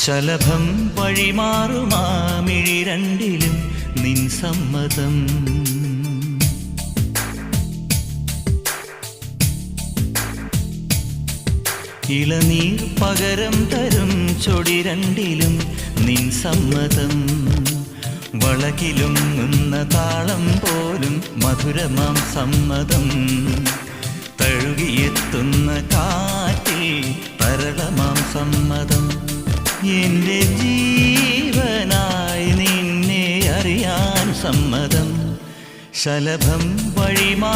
ശലഭം വഴിമാറുമാമിഴി രണ്ടിലും നിൻ സമ്മതം. ഇളനീർ പകരം തരും ചൊടി രണ്ടിലും നിൻ സമ്മതം. വളകിലും നിന്ന താളം പോലും മധുരമാം സമ്മതം. തഴുകിയെത്തുന്ന കാറ്റിൽ തരളമാം സമ്മതം. എൻ്റെ ജീവനായി നിന്നെ അറിയാൻ സമ്മതം. ശലഭം വഴിമാ